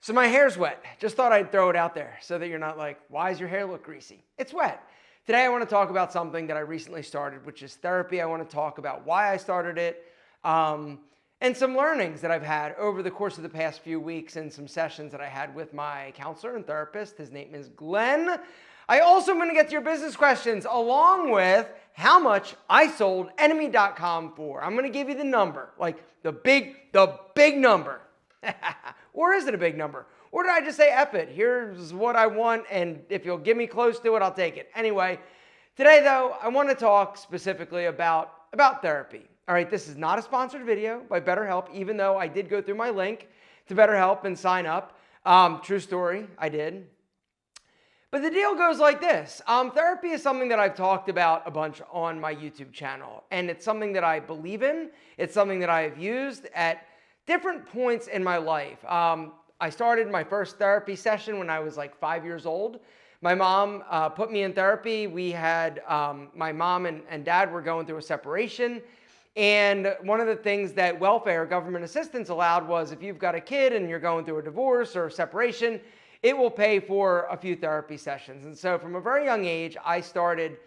So my hair's wet. Just thought I'd throw it out there so that you're not like, why does your hair look greasy? It's wet. Today I want to talk about something that I recently started, which is therapy. I want to talk about why I started it, and some learnings that I've had over the course of the past few weeks and some sessions that I had with my counselor and therapist. His name is Glenn. I also am going to get to your business questions along with how much I sold enemy.com for. I'm going to give you the number, like the big number. Or is it a big number? Or did I just say F it? Here's what I want, and if you'll give me close to it, I'll take it. Anyway, today though, I want to talk specifically about therapy. All right, this is not a sponsored video by BetterHelp, even though I did go through my link to BetterHelp and sign up. True story, I did. But the deal goes like this. Therapy is something that I've talked about a bunch on my YouTube channel, and it's something that I believe in. It's something that I have used at different points in my life. I started my first therapy session when I was like 5 years old. My mom put me in therapy. We had, my mom and dad were going through a separation. And one of the things that welfare government assistance allowed was if you've got a kid and you're going through a divorce or a separation, it will pay for a few therapy sessions. And so from a very young age, I started,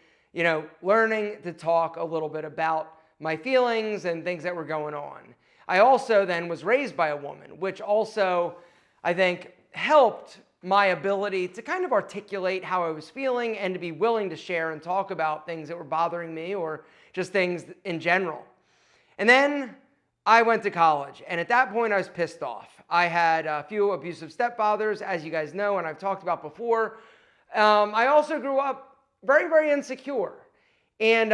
learning to talk a little bit about my feelings and things that were going on. I also then was raised by a woman, which also, I think, helped my ability to kind of articulate how I was feeling and to be willing to share and talk about things that were bothering me or just things in general. And then I went to college, and at that point I was pissed off. I had a few abusive stepfathers, as you guys know, and I've talked about before. I also grew up very, very insecure. And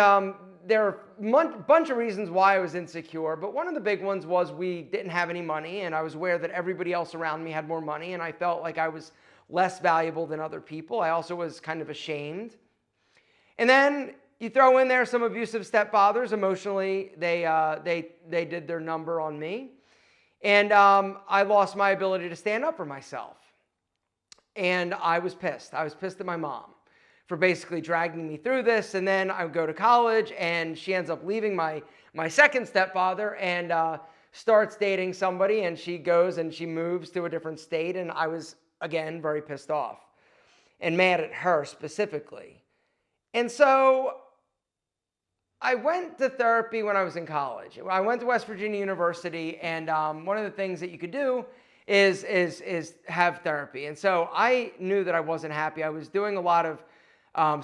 there are a bunch of reasons why I was insecure, but one of the big ones was we didn't have any money, and I was aware that everybody else around me had more money, and I felt like I was less valuable than other people. I also was kind of ashamed. And then you throw in there some abusive stepfathers. Emotionally, they did their number on me. And I lost my ability to stand up for myself. And I was pissed. I was pissed at my mom for basically dragging me through this. And then I would go to college, and she ends up leaving my second stepfather and starts dating somebody, and she goes and she moves to a different state. And I was, again, very pissed off and mad at her specifically. And so I went to therapy when I was in college. I went to West Virginia University, and one of the things that you could do is have therapy. And so I knew that I wasn't happy. I was doing a lot of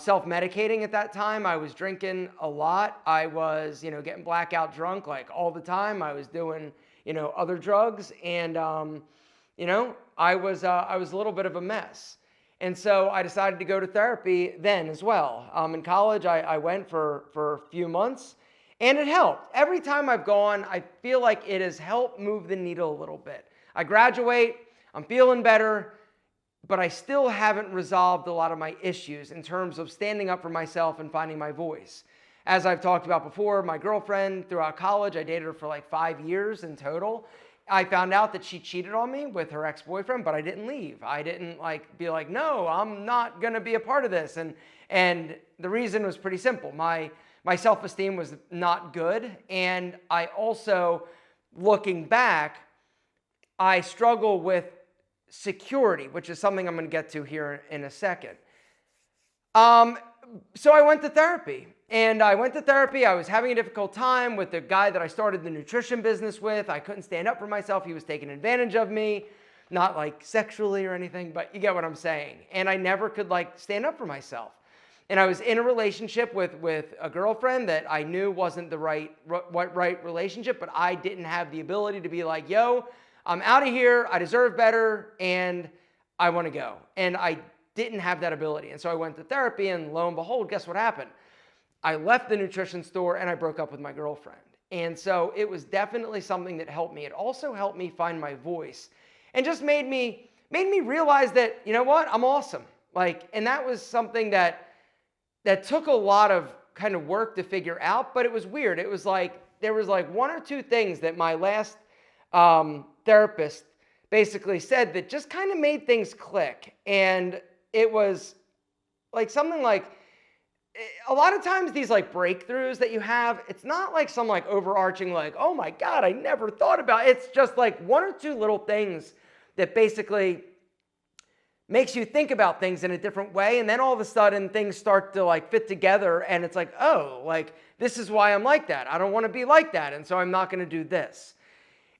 self-medicating at that time. I was drinking a lot. I was, getting blackout drunk like all the time. I was doing, other drugs, and I was a little bit of a mess. And so I decided to go to therapy then as well. In college, I went for a few months, and it helped. Every time I've gone, I feel like it has helped move the needle a little bit. I graduate, I'm feeling better, but I still haven't resolved a lot of my issues in terms of standing up for myself and finding my voice. As I've talked about before, my girlfriend throughout college, I dated her for like 5 years in total. I found out that she cheated on me with her ex-boyfriend, but I didn't leave. I didn't be like, no, I'm not going to be a part of this. And the reason was pretty simple. My self-esteem was not good. And I also, looking back, I struggle with security, which is something I'm going to get to here in a second. So I went to therapy. And I went to therapy. I was having a difficult time with the guy that I started the nutrition business with. I couldn't stand up for myself. He was taking advantage of me, not like sexually or anything, but you get what I'm saying. And I never could stand up for myself. And I was in a relationship with a girlfriend that I knew wasn't the right relationship, but I didn't have the ability to be like, yo, I'm out of here. I deserve better, and I want to go. And I didn't have that ability. And so I went to therapy, and lo and behold, guess what happened? I left the nutrition store, and I broke up with my girlfriend. And so it was definitely something that helped me. It also helped me find my voice and just made me realize that, you know what, I'm awesome. And that was something that took a lot of kind of work to figure out, but it was weird. It was there was one or two things that my last therapist basically said that just kind of made things click. And it was something a lot of times these breakthroughs that you have, it's not some overarching oh my God, I never thought about it. It's just one or two little things that basically makes you think about things in a different way. And then all of a sudden things start to like fit together and it's like, oh, like this is why I'm like that. I don't want to be like that. And so I'm not going to do this.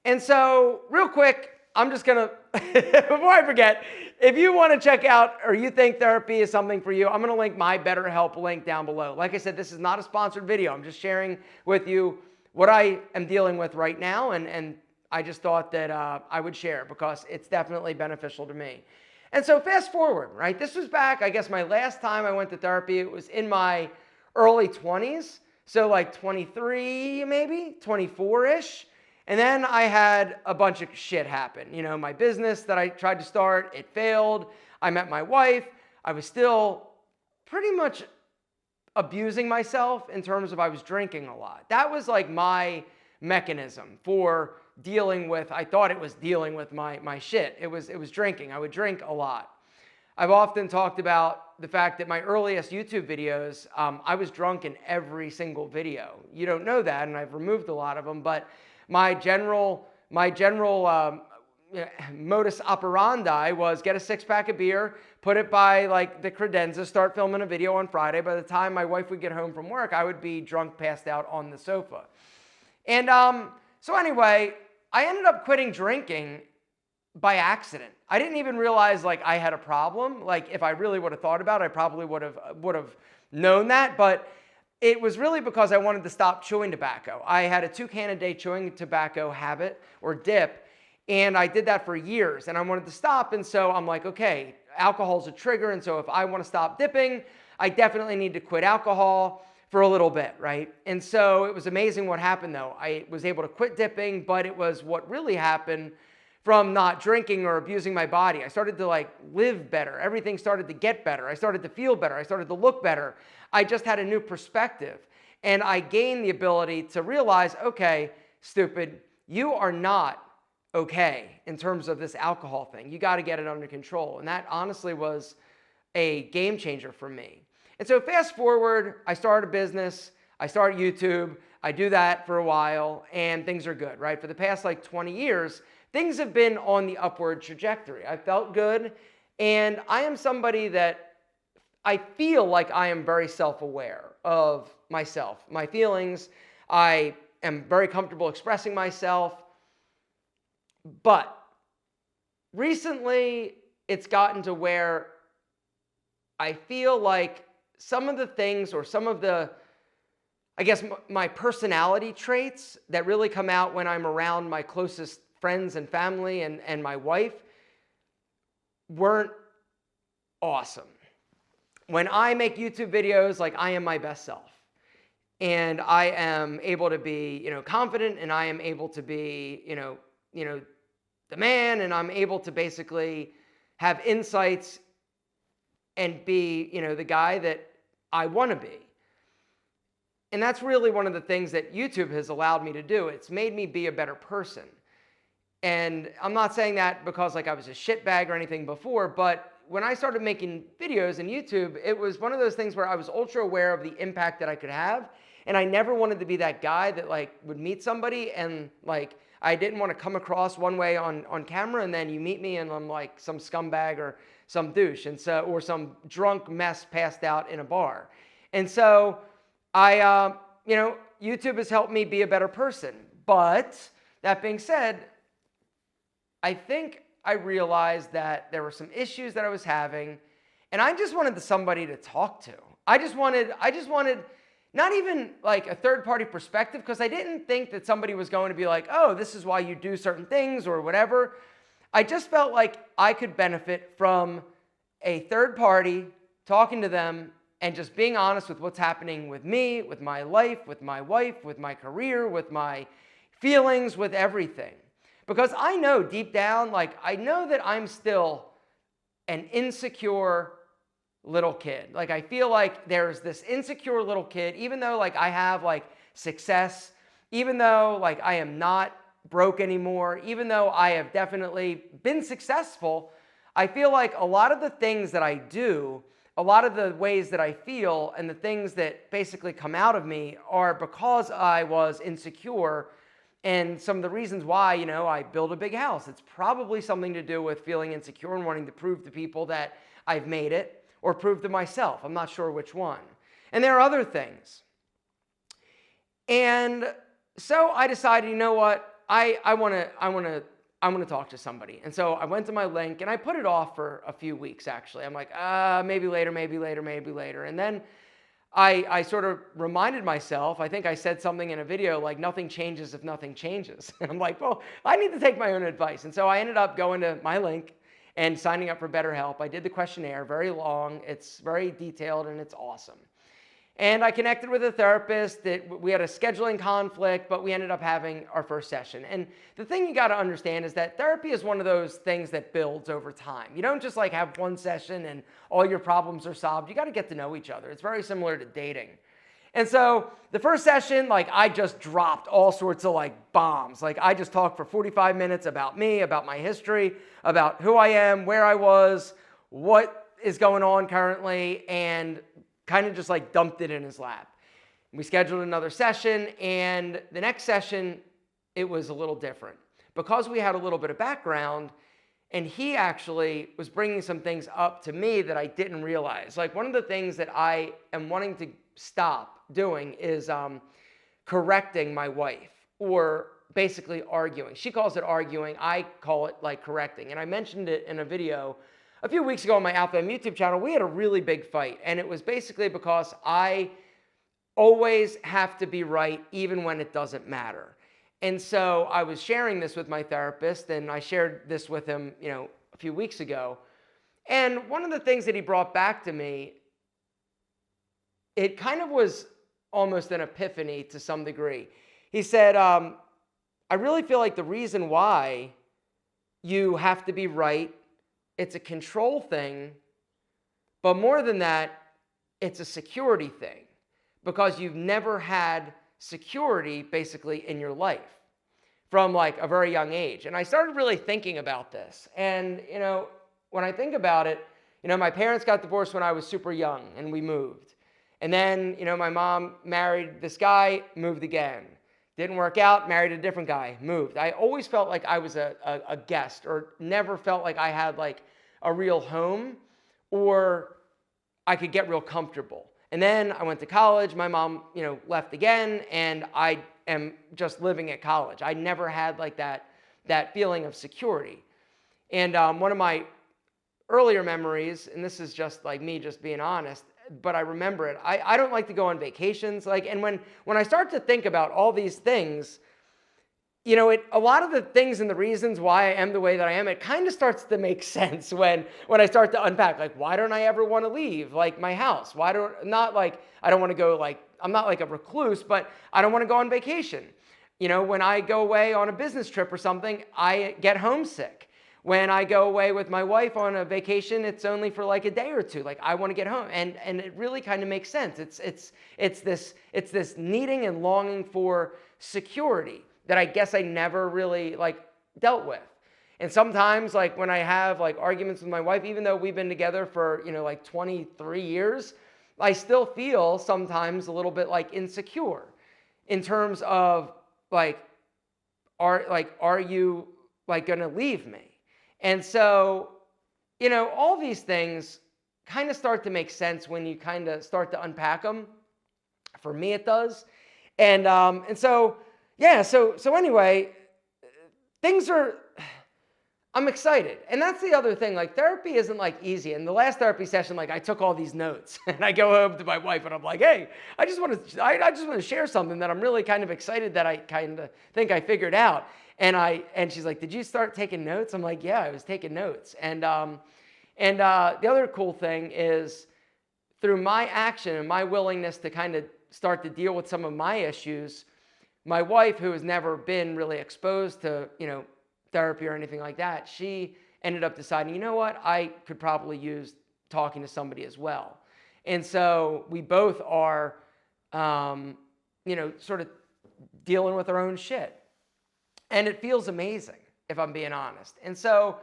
And so real quick, I'm just going to, before I forget, if you want to check out or you think therapy is something for you, I'm going to link my BetterHelp link down below. Like I said, this is not a sponsored video. I'm just sharing with you what I am dealing with right now. And I just thought that I would share because it's definitely beneficial to me. And so fast forward, right? This was back, I guess my last time I went to therapy, it was in my early 20s. So like 23, maybe 24-ish. And then I had a bunch of shit happen. You know, my business that I tried to start, it failed. I met my wife. I was still pretty much abusing myself in terms of I was drinking a lot. That was like my mechanism for dealing with, I thought it was dealing with my shit. It was drinking. I would drink a lot. I've often talked about the fact that my earliest YouTube videos, I was drunk in every single video. You don't know that, and I've removed a lot of them, but my general modus operandi was get a 6-pack of beer, put it by like the credenza, start filming a video on Friday. By the time my wife would get home from work, I would be drunk, passed out on the sofa. And so anyway, I ended up quitting drinking by accident. I didn't even realize like I had a problem. Like if I really would have thought about it, I probably would have known that. But it was really because I wanted to stop chewing tobacco. I had a 2-can-a-day chewing tobacco habit or dip, and I did that for years, and I wanted to stop. And so I'm like, okay, alcohol's a trigger, and so if I want to stop dipping, I definitely need to quit alcohol for a little bit, right? And so it was amazing what happened though. I was able to quit dipping, but it was what really happened from not drinking or abusing my body. I started to like live better. Everything started to get better. I started to feel better. I started to look better. I just had a new perspective. And I gained the ability to realize, okay, stupid, you are not okay in terms of this alcohol thing. You got to get it under control. And that honestly was a game changer for me. And so fast forward, I started a business. I started YouTube. I do that for a while and things are good, right? For the past like 20 years, things have been on the upward trajectory. I felt good, and I am somebody that I feel like I am very self-aware of myself, my feelings. I am very comfortable expressing myself, but recently it's gotten to where I feel like some of the things or some of the, I guess, my personality traits that really come out when I'm around my closest friends and family and my wife weren't awesome. When I make YouTube videos, like I am my best self and I am able to be, confident, and I am able to be, the man, and I'm able to basically have insights and be, the guy that I want to be. And that's really one of the things that YouTube has allowed me to do. It's made me be a better person. And I'm not saying that because like I was a shitbag or anything before, but when I started making videos in YouTube, it was one of those things where I was ultra aware of the impact that I could have. And I never wanted to be that guy that like would meet somebody and like, I didn't want to come across one way on camera and then you meet me and I'm like some scumbag or some douche, and so, or some drunk mess passed out in a bar. And so I, YouTube has helped me be a better person. But that being said, I think I realized that there were some issues that I was having, and I just wanted somebody to talk to. I just wanted not even like a third-party perspective, because I didn't think that somebody was going to be like, oh, this is why you do certain things or whatever. I just felt like I could benefit from a third party talking to them and just being honest with what's happening with me, with my life, with my wife, with my career, with my feelings, with everything. Because I know deep down, like I know that I'm still an insecure little kid. Like I feel like there's this insecure little kid, even though like I have like success, even though like I am not broke anymore, even though I have definitely been successful, I feel like a lot of the things that I do, a lot of the ways that I feel and the things that basically come out of me are because I was insecure And some of the reasons why, I build a big house, it's probably something to do with feeling insecure and wanting to prove to people that I've made it or prove to myself. I'm not sure which one. And there are other things. And so I decided, you know what? I want to talk to somebody. And so I went to my link and I put it off for a few weeks, actually. I'm like, maybe later, maybe later, maybe later. And then I sort of reminded myself, I think I said something in a video like, nothing changes if nothing changes. And I'm like, well, I need to take my own advice. And so I ended up going to my link and signing up for BetterHelp. I did the questionnaire, very long. It's very detailed and it's awesome. And I connected with a therapist. We had a scheduling conflict, but we ended up having our first session. And the thing you got to understand is that therapy is one of those things that builds over time. You don't just like have one session and all your problems are solved. You got to get to know each other. It's very similar to dating. And so the first session, like I just dropped all sorts of like bombs. Like I just talked for 45 minutes about me, about my history, about who I am, where I was, what is going on currently, and kind of just like dumped it in his lap. We scheduled another session, and the next session, it was a little different. Because we had a little bit of background, and he actually was bringing some things up to me that I didn't realize. Like one of the things that I am wanting to stop doing is correcting my wife, or basically arguing. She calls it arguing, I call it like correcting. And I mentioned it in a video a few weeks ago on my Outbound YouTube channel. We had a really big fight, and it was basically because I always have to be right even when it doesn't matter. And so I was sharing this with my therapist, and I shared this with him, a few weeks ago. And one of the things that he brought back to me, it kind of was almost an epiphany to some degree. He said, I really feel like the reason why you have to be right, it's a control thing, but more than that, it's a security thing, because you've never had security basically in your life from like a very young age. And I started really thinking about this. And, when I think about it, my parents got divorced when I was super young and we moved. And then, my mom married this guy, moved again. Didn't work out, married a different guy, moved. I always felt like I was a guest, or never felt like I had like a real home, or I could get real comfortable. And then I went to college, my mom, left again, and I am just living at college. I never had like that feeling of security. And one of my earlier memories, and this is just like me just being honest, but I remember it. I don't like to go on vacations. And when I start to think about all these things, a lot of the things and the reasons why I am the way that I am, it kind of starts to make sense when I start to unpack. Like, why don't I ever want to leave like my house? I don't want to go I'm not like a recluse, but I don't want to go on vacation. When I go away on a business trip or something, I get homesick. When I go away with my wife on a vacation, it's only for like a day or two. Like I want to get home, and it really kind of makes sense. It's this needing and longing for security that I guess I never really like dealt with. And sometimes like when I have like arguments with my wife, even though we've been together for like 23 years, I still feel sometimes a little bit like insecure in terms of are you like going to leave me? And so, all these things kind of start to make sense when you kind of start to unpack them. For me, it does. And so, yeah, so anyway, I'm excited. And that's the other thing, like therapy isn't like easy. In the last therapy session, like I took all these notes and I go home to my wife and I'm like, hey, I just want to share something that I'm really kind of excited that I kind of think I figured out. And she's like, did you start taking notes? I'm like, yeah, I was taking notes. And the other cool thing is through my action and my willingness to kind of start to deal with some of my issues, my wife, who has never been really exposed to, therapy or anything like that, she ended up deciding, you know what, I could probably use talking to somebody as well. And so we both are, sort of dealing with our own shit. And it feels amazing, if I'm being honest. And so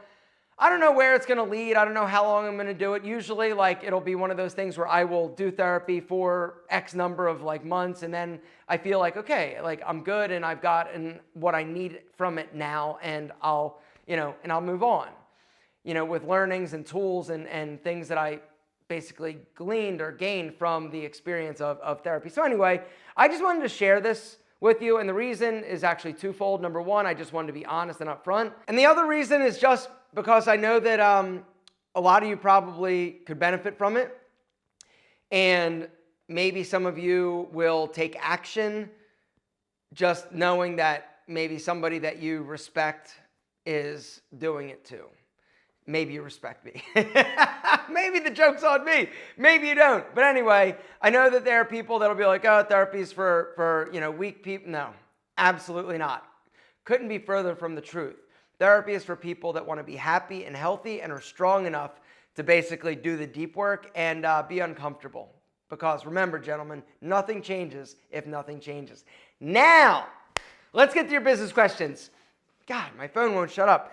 I don't know where it's going to lead. I don't know how long I'm going to do it. Usually, like, it'll be one of those things where I will do therapy for X number of like months, and then I feel like, okay, like I'm good and I've gotten what I need from it now, and I'll move on, with learnings and tools and things that I basically gleaned or gained from the experience of therapy. So anyway, I just wanted to share this with you, and the reason is actually twofold. Number one, I just wanted to be honest and upfront. And the other reason is just because I know that a lot of you probably could benefit from it, and maybe some of you will take action just knowing that maybe somebody that you respect is doing it too. Maybe you respect me. Maybe the joke's on me. Maybe you don't. But anyway, I know that there are people that'll be like, oh, therapy's for weak people. No, absolutely not. Couldn't be further from the truth. Therapy is for people that want to be happy and healthy and are strong enough to basically do the deep work and be uncomfortable. Because remember, gentlemen, nothing changes if nothing changes. Now, let's get to your business questions. God, my phone won't shut up.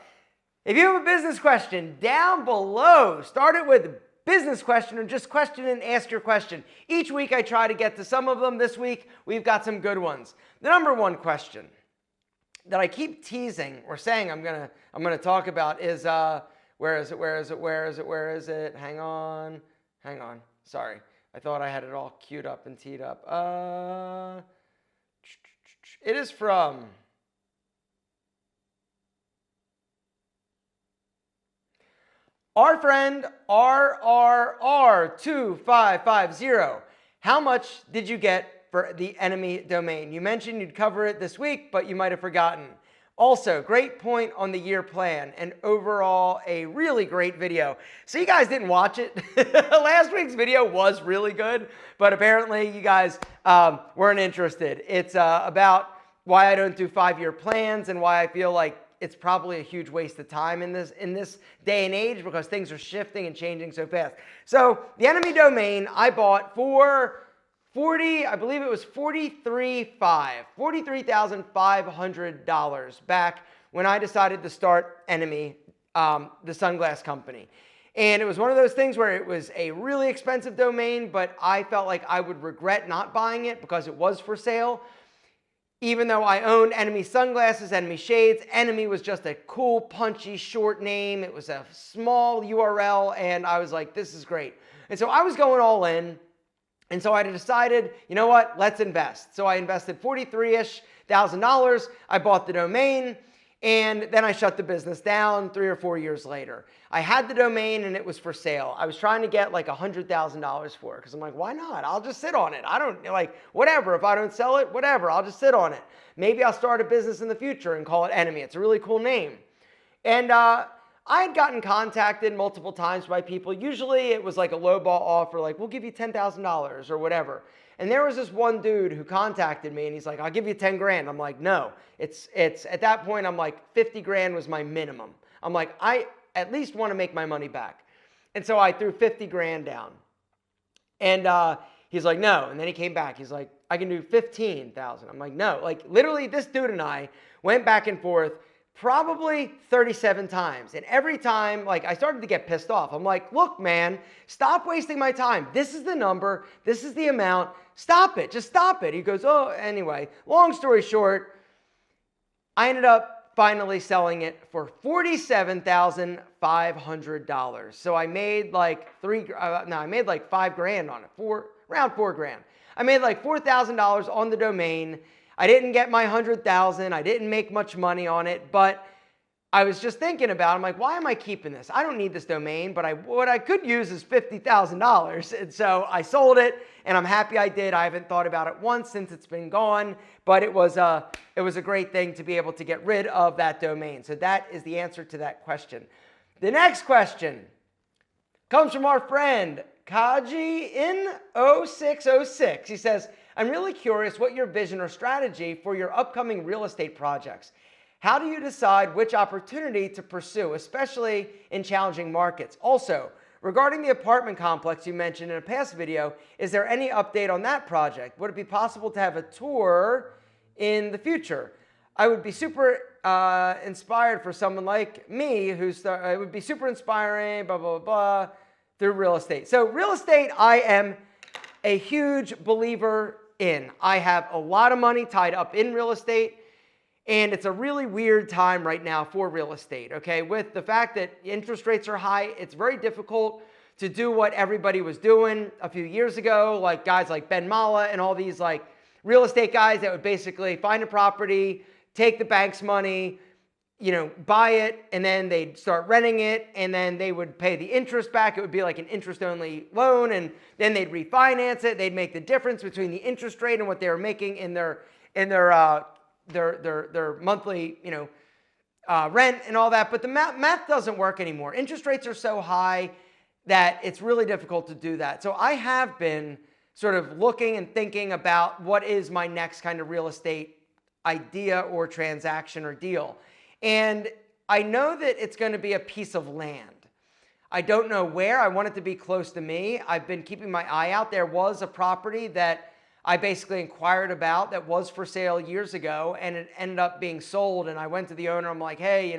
If you have a business question, down below, start it with business question or just question and ask your question. Each week I try to get to some of them. This week we've got some good ones. The number one question that I keep teasing or saying I'm gonna talk about is where is it? Hang on. Sorry, I thought I had it all queued up and teed up. It is from our friend RRR2550. How much did you get for the enemy domain? You mentioned you'd cover it this week, but you might have forgotten. Also, great point on the year plan, and overall a really great video. So you guys didn't watch it. Last week's video was really good, but apparently you guys weren't interested. It's about why I don't do 5-year plans and why I feel like it's probably a huge waste of time in this day and age because things are shifting and changing so fast. So the enemy domain I bought for I believe it was $43,500 back when I decided to start Enemy, the sunglass company. And it was one of those things where it was a really expensive domain, but I felt like I would regret not buying it because it was for sale. Even though I owned Enemy sunglasses, Enemy shades, Enemy was just a cool, punchy, short name. It was a small URL, and I was like, this is great. And so I was going all in, and so I decided, you know what, let's invest. So I invested $43,000-ish. I bought the domain, and then I shut the business down 3 or 4 years later. I had the domain and it was for sale. I was trying to get like $100,000 for it because I'm like, why not? I'll just sit on it. I don't like, whatever. If I don't sell it, whatever. I'll just sit on it. Maybe I'll start a business in the future and call it Enemy. It's a really cool name. And I had gotten contacted multiple times by people. Usually it was like a lowball offer, like we'll give you $10,000 or whatever. And there was this one dude who contacted me and he's like, I'll give you 10 grand. I'm like, no, it's at that point, I'm like 50 grand was my minimum. I'm like, I at least want to make my money back. And so I threw 50 grand down. And he's like, no. And then he came back. He's like, I can do 15,000. I'm like, no. Like literally this dude and I went back and forth probably 37 times. And every time, like I started to get pissed off. I'm like, look, man, stop wasting my time. This is the number. This is the amount. Stop it. Just stop it. He goes, oh, anyway, long story short, I ended up finally selling it for $47,500. So I made like I made like $5 grand on it, around $4 grand. I made like $4,000 on the domain. I didn't get my $100,000. I didn't make much money on it, but I was just thinking about it. I'm like, why am I keeping this? I don't need this domain, but what I could use is $50,000. And so I sold it, and I'm happy I did. I haven't thought about it once since it's been gone, but it was a great thing to be able to get rid of that domain. So that is the answer to that question. The next question comes from our friend Kaji in 0606. He says, I'm really curious what your vision or strategy for your upcoming real estate projects. How do you decide which opportunity to pursue, especially in challenging markets? Also, regarding the apartment complex you mentioned in a past video, is there any update on that project? Would it be possible to have a tour in the future? I would be super inspired for someone like me it would be super inspiring, blah, blah, blah, blah, through real estate. So real estate, I am a huge believer in. I have a lot of money tied up in real estate, and it's a really weird time right now for real estate, okay? With the fact that interest rates are high, it's very difficult to do what everybody was doing a few years ago, like guys like Ben Mala and all these like real estate guys that would basically find a property, take the bank's money, buy it, and then they'd start renting it, and then they would pay the interest back. It would be like an interest-only loan, and then they'd refinance it. They'd make the difference between the interest rate and what they were making in their monthly, rent and all that. But the math doesn't work anymore. Interest rates are so high that it's really difficult to do that. So I have been sort of looking and thinking about what is my next kind of real estate idea or transaction or deal. And I know that it's going to be a piece of land. I don't know where. I want it to be close to me. I've been keeping my eye out. There was a property that I basically inquired about that was for sale years ago, and it ended up being sold. And I went to the owner. I'm like, hey,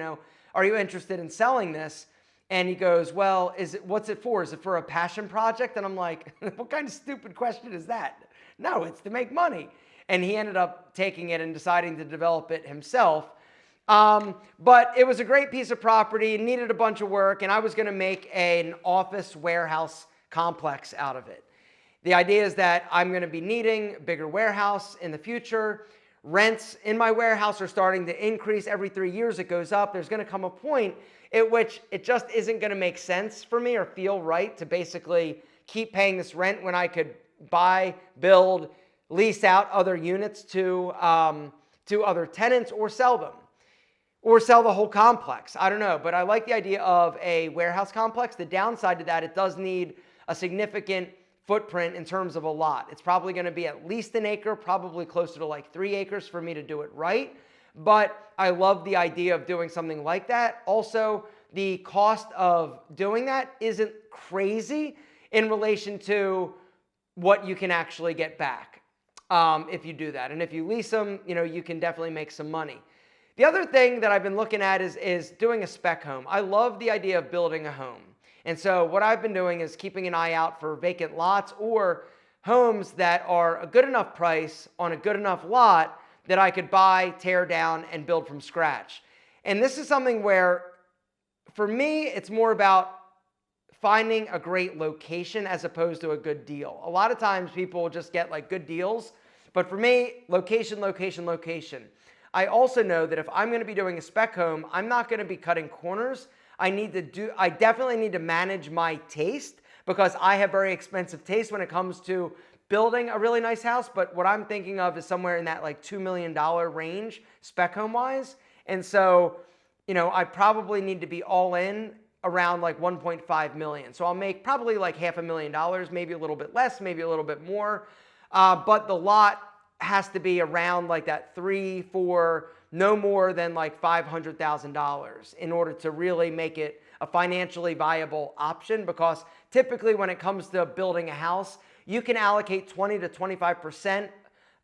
are you interested in selling this? And he goes, well, what's it for? Is it for a passion project? And I'm like, what kind of stupid question is that? No, it's to make money. And he ended up taking it and deciding to develop it himself. But it was a great piece of property, needed a bunch of work, and I was going to make an office warehouse complex out of it. The idea is that I'm going to be needing a bigger warehouse in the future. Rents in my warehouse are starting to increase. Every 3 years it goes up. There's going to come a point at which it just isn't going to make sense for me or feel right to basically keep paying this rent when I could buy, build, lease out other units to other tenants or sell them. Or sell the whole complex. I don't know, but I like the idea of a warehouse complex. The downside to that, it does need a significant footprint in terms of a lot. It's probably going to be at least an acre, probably closer to like 3 acres for me to do it right. But I love the idea of doing something like that. Also, the cost of doing that isn't crazy in relation to what you can actually get back if you do that. And if you lease them, you can definitely make some money. The other thing that I've been looking at is doing a spec home. I love the idea of building a home. And so what I've been doing is keeping an eye out for vacant lots or homes that are a good enough price on a good enough lot that I could buy, tear down, and build from scratch. And this is something where, for me, it's more about finding a great location as opposed to a good deal. A lot of times people just get like good deals, but for me, location, location, location. I also know that if I'm going to be doing a spec home, I'm not going to be cutting corners. I definitely need to manage my taste because I have very expensive taste when it comes to building a really nice house. But what I'm thinking of is somewhere in that like $2 million range spec home wise. And so, I probably need to be all in around like 1.5 million. So I'll make probably like $500,000, maybe a little bit less, maybe a little bit more. But the lot has to be around like that 3, 4, no more than like $500,000 in order to really make it a financially viable option. Because typically when it comes to building a house, you can allocate 20 to 25%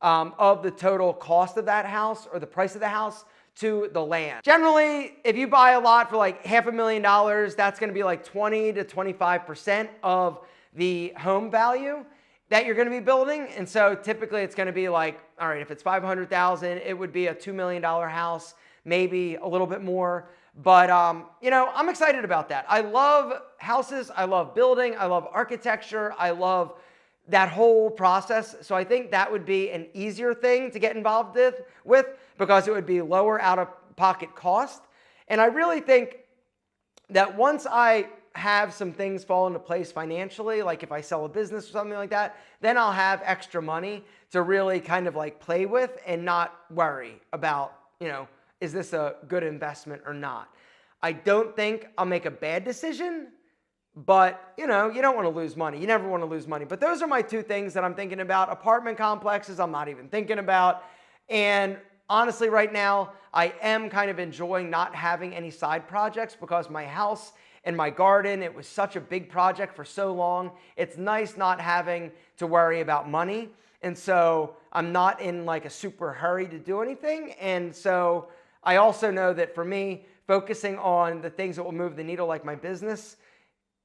of the total cost of that house or the price of the house to the land. Generally, if you buy a lot for like $500,000, that's going to be like 20 to 25% of the home value that you're going to be building. And so typically it's going to be like, all right, if it's $500,000, it would be a $2 million house, maybe a little bit more. But, I'm excited about that. I love houses. I love building. I love architecture. I love that whole process. So I think that would be an easier thing to get involved with because it would be lower out-of-pocket cost. And I really think that once I have some things fall into place financially, like if I sell a business or something like that, then I'll have extra money to really kind of like play with and not worry about, is this a good investment or not? I don't think I'll make a bad decision, but you don't want to lose money. You never want to lose money. But those are my two things that I'm thinking about. Apartment complexes, I'm not even thinking about. And honestly, right now, I am kind of enjoying not having any side projects because my house and my garden, it was such a big project for so long. It's nice not having to worry about money. And so I'm not in like a super hurry to do anything. And so I also know that for me, focusing on the things that will move the needle, like my business,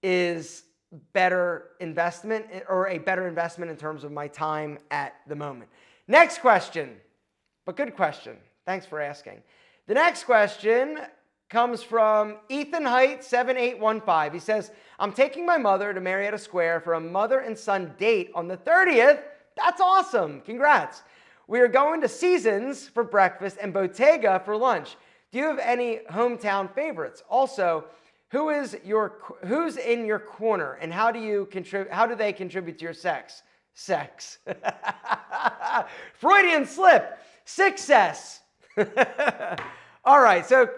is better investment, or a better investment in terms of my time at the moment. Next question, but good question. Thanks for asking. The next question comes from Ethan Height 7815. He says, I'm taking my mother to Marietta Square for a mother and son date on the 30th. That's awesome. Congrats. We are going to Seasons for breakfast and Bottega for lunch. Do you have any hometown favorites? Also, who's in your corner, and how do they contribute to your sex? Freudian slip. Success. All right, so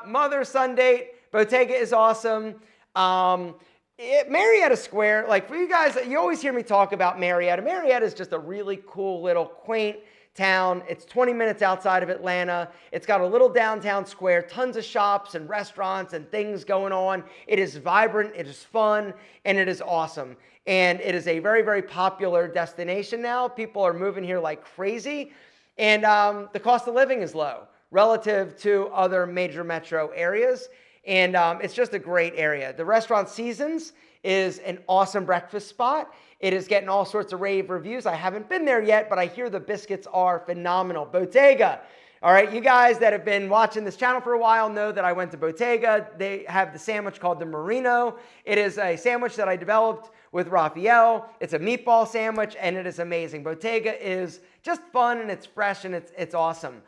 mother son date, Bottega is awesome. Marietta Square, like for you guys, you always hear me talk about Marietta. Marietta is just a really cool little quaint town. It's 20 minutes outside of Atlanta. It's got a little downtown square, tons of shops and restaurants and things going on. It is vibrant, it is fun, and it is awesome. And it is a very, very popular destination now. People are moving here like crazy. And the cost of living is low relative to other major metro areas. And it's just a great area. The restaurant Seasons is an awesome breakfast spot. It is getting all sorts of rave reviews. I haven't been there yet, but I hear the biscuits are phenomenal. Bottega. All right, you guys that have been watching this channel for a while know that I went to Bottega. They have the sandwich called the Merino. It is a sandwich that I developed with Raphael. It's a meatball sandwich, and it is amazing. Bottega is just fun, and it's fresh, and it's awesome.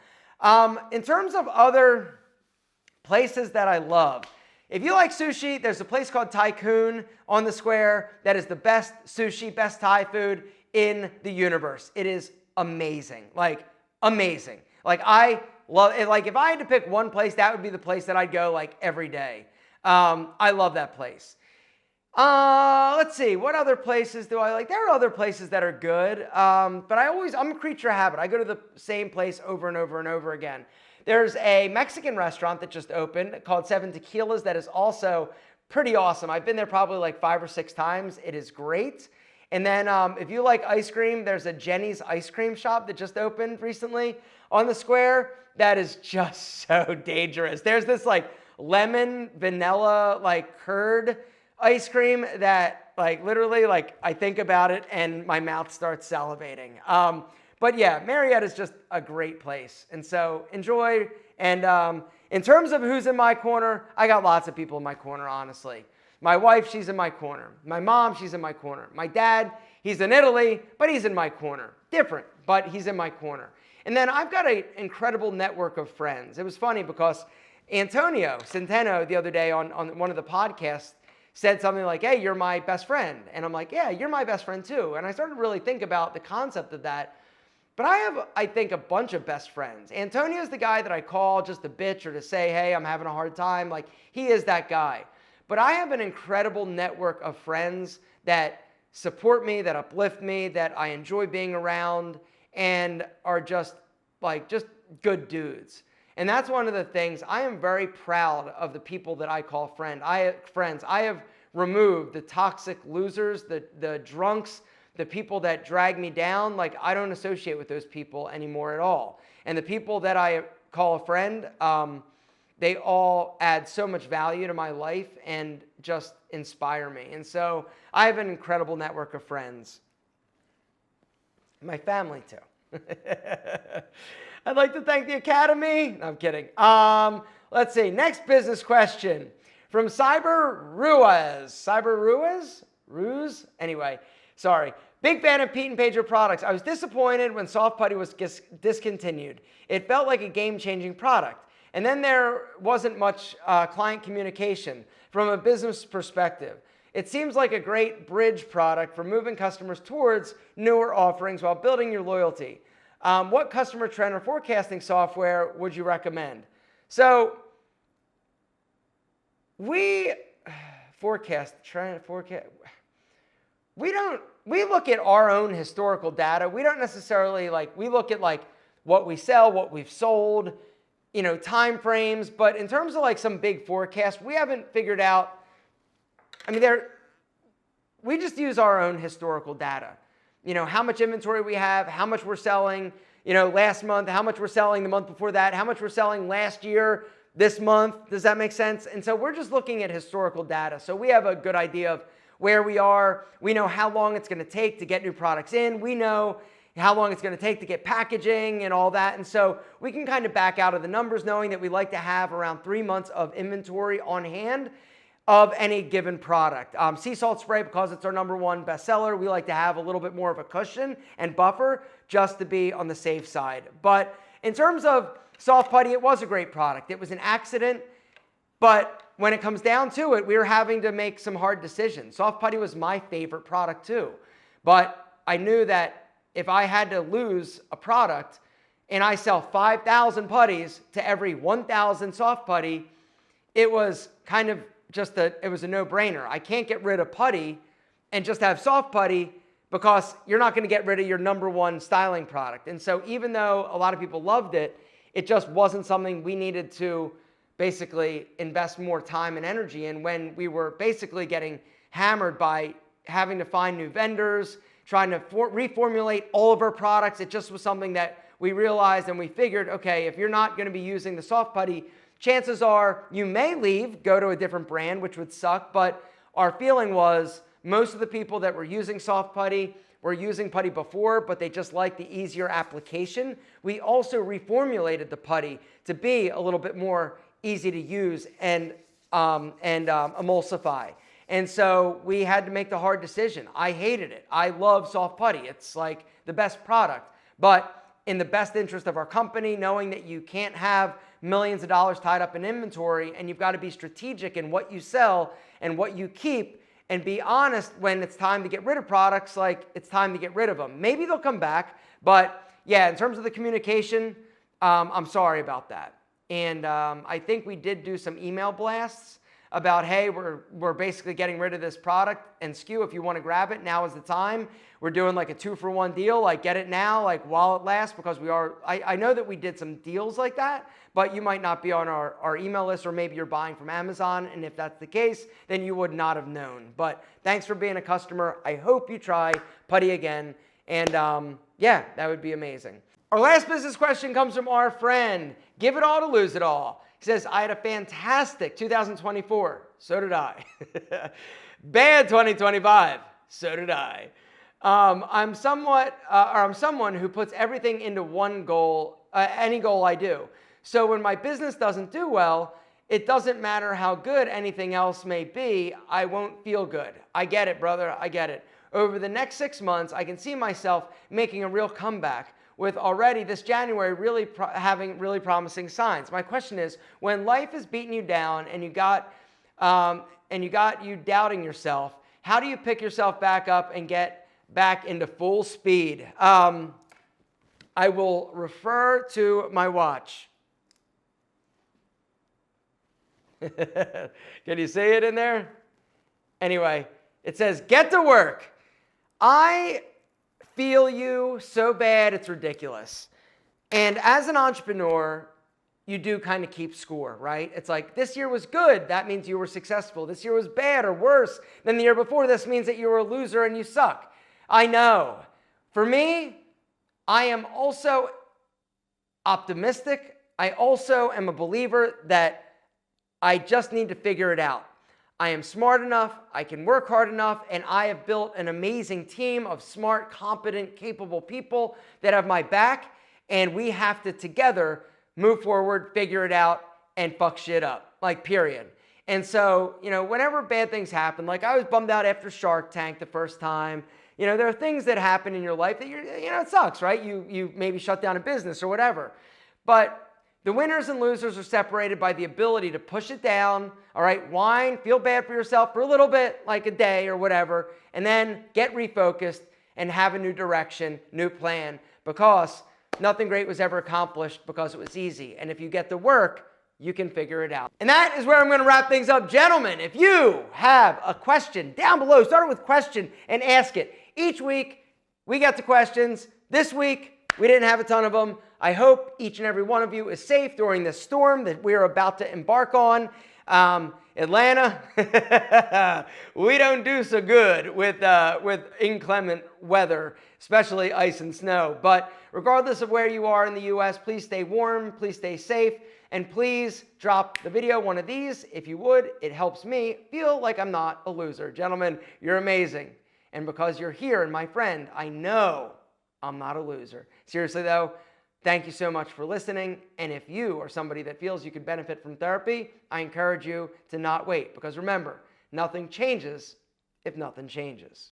In terms of other places that I love, if you like sushi, there's a place called Tycoon on the square that is the best sushi, best Thai food in the universe. It is amazing, like amazing. Like I love it. Like if I had to pick one place, that would be the place that I'd go like every day. I love that place. Let's see, what other places do I like? There are other places that are good, but I'm a creature of habit. I go to the same place over and over and over again. There's a Mexican restaurant that just opened called Seven Tequilas that is also pretty awesome. I've been there probably like 5 or 6 times. It is great. And then if you like ice cream, there's a Jenny's ice cream shop that just opened recently on the square. That is just so dangerous. There's this like lemon vanilla like curd ice cream that like literally like I think about it and my mouth starts salivating. But yeah, Marietta is just a great place. And so enjoy. And in terms of who's in my corner, I got lots of people in my corner, honestly. My wife, she's in my corner. My mom, she's in my corner. My dad, he's in Italy, but he's in my corner. Different, but he's in my corner. And then I've got an incredible network of friends. It was funny because Antonio Centeno the other day on one of the podcasts said something like, hey, you're my best friend. And I'm like, yeah, you're my best friend too. And I started to really think about the concept of that. But I have, I think, a bunch of best friends. Antonio's the guy that I call just to bitch or to say, hey, I'm having a hard time. Like, he is that guy. But I have an incredible network of friends that support me, that uplift me, that I enjoy being around, and are just good dudes. And that's one of the things. I am very proud of the people that I call friends. I have removed the toxic losers, the drunks, the people that drag me down. Like, I don't associate with those people anymore at all. And the people that I call a friend, they all add so much value to my life and just inspire me. And so I have an incredible network of friends. My family too. I'd like to thank the Academy. No, I'm kidding. Let's see. Next business question from Cyber Ruiz? Ruse? Anyway, sorry. Big fan of Pete and Pedro products. I was disappointed when Soft Putty was discontinued. It felt like a game-changing product. And then there wasn't much client communication from a business perspective. It seems like a great bridge product for moving customers towards newer offerings while building your loyalty. What customer trend or forecasting software would you recommend? So we look at our own historical data. We don't necessarily we look at what we sell, what we've sold, time frames. But in terms of some big forecasts, we haven't figured out. We just use our own historical data. How much inventory we have, how much we're selling, last month, how much we're selling the month before that, how much we're selling last year, this month. Does that make sense? And so we're just looking at historical data. So we have a good idea of where we are. We know how long it's going to take to get new products in. We know how long it's going to take to get packaging and all that. And so we can kind of back out of the numbers knowing that we like to have around 3 months of inventory on hand of any given product. Sea salt spray, because it's our #1 bestseller, we like to have a little bit more of a cushion and buffer just to be on the safe side. But in terms of soft putty, it was a great product. It was an accident, but when it comes down to it, we were having to make some hard decisions. Soft putty was my favorite product too, but I knew that if I had to lose a product and I sell 5,000 putties to every 1,000 soft putty, it was kind of just it was a no-brainer. I can't get rid of putty and just have soft putty because you're not going to get rid of your #1 styling product. And so even though a lot of people loved it, it just wasn't something we needed to basically invest more time and energy in when we were basically getting hammered by having to find new vendors, trying to reformulate all of our products. It just was something that we realized and we figured, okay, if you're not going to be using the soft putty, chances are you may leave, go to a different brand, which would suck. But our feeling was most of the people that were using soft putty were using putty before, but they just liked the easier application. We also reformulated the putty to be a little bit more easy to use and emulsify. And so we had to make the hard decision. I hated it. I love soft putty. It's like the best product. But in the best interest of our company, knowing that you can't have millions of dollars tied up in inventory and you've got to be strategic in what you sell and what you keep and be honest when it's time to get rid of products, like it's time to get rid of them. Maybe they'll come back, but yeah, in terms of the communication, I'm sorry about that. And I think we did do some email blasts about, hey, we're basically getting rid of this product and SKU. If you want to grab it, now is the time. We're doing like a 2-for-1 deal, like get it now, like while it lasts, because I know that we did some deals like that, but you might not be on our email list, or maybe you're buying from Amazon, and if that's the case, then you would not have known. But thanks for being a customer. I hope you try putty again, and yeah, that would be amazing. Our last business question comes from our friend, Give It All to Lose It All. He says, I had a fantastic 2024. So did I. Bad 2025. So did I. I'm someone who puts everything into one goal, any goal I do. So when my business doesn't do well, it doesn't matter how good anything else may be, I won't feel good. I get it, brother. I get it. Over the next 6 months, I can see myself making a real comeback, with already this January having really promising signs. My question is, when life is beating you down and you got you doubting yourself, how do you pick yourself back up and get back into full speed? I will refer to my watch. Can you see it in there? Anyway, it says, get to work. I feel you so bad, it's ridiculous. And as an entrepreneur, you do kind of keep score, right? It's like, this year was good. That means you were successful. This year was bad or worse than the year before. This means that you were a loser and you suck. I know. For me, I am also optimistic. I also am a believer that I just need to figure it out. I am smart enough, I can work hard enough, and I have built an amazing team of smart, competent, capable people that have my back, and we have to together move forward, figure it out, and fuck shit up, like period. And so, whenever bad things happen, like I was bummed out after Shark Tank the first time, there are things that happen in your life that it sucks, right? You maybe shut down a business or whatever. But the winners and losers are separated by the ability to push it down, all right, whine, feel bad for yourself for a little bit, like a day or whatever, and then get refocused and have a new direction, new plan, because nothing great was ever accomplished because it was easy. And if you get to work, you can figure it out. And that is where I'm going to wrap things up. Gentlemen, if you have a question down below, start with question and ask it. Each week, we get the questions. This week, we didn't have a ton of them. I hope each and every one of you is safe during this storm that we're about to embark on. Atlanta, we don't do so good with inclement weather, especially ice and snow. But regardless of where you are in the US, please stay warm, please stay safe, and please drop the video, one of these, if you would. It helps me feel like I'm not a loser. Gentlemen, you're amazing. And because you're here and my friend, I know I'm not a loser. Seriously though, thank you so much for listening. And if you are somebody that feels you could benefit from therapy, I encourage you to not wait. Because remember, nothing changes if nothing changes.